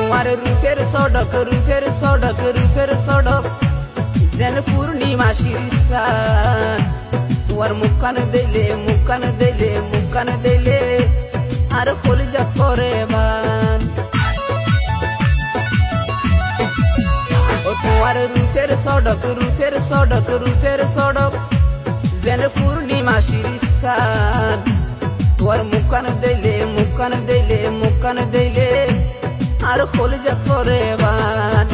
তোমার রূপের সড়ক রূপের সড়ক রূপের সড়ক যেন পূর্ণিমাসির চাঁদ তোমার মুখখান দিলে মুখখান দিলে মুখখান দিলে আর কলিজাত পরে বান ও তোমার রূপের সড়ক রূপের সড়ক রূপের সড়ক যেন পূর্ণিমাসির চাঁদ তোমার মুখখান দিলে মুখখান দিলে মুখখান দিলে আর কলিজাত পরে বান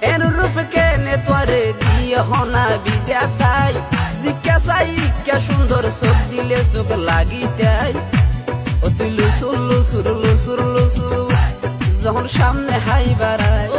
এন রূপ কেনে তোরে দিয়ে হনা বিজাতাই জিজ্ঞাসাই কে সুন্দর চোখ দিলে চোখ লাগিতাই ও তুই লুসুর লুসুর লুসুর লুসুর যখন সামনে হাই বাড়ায়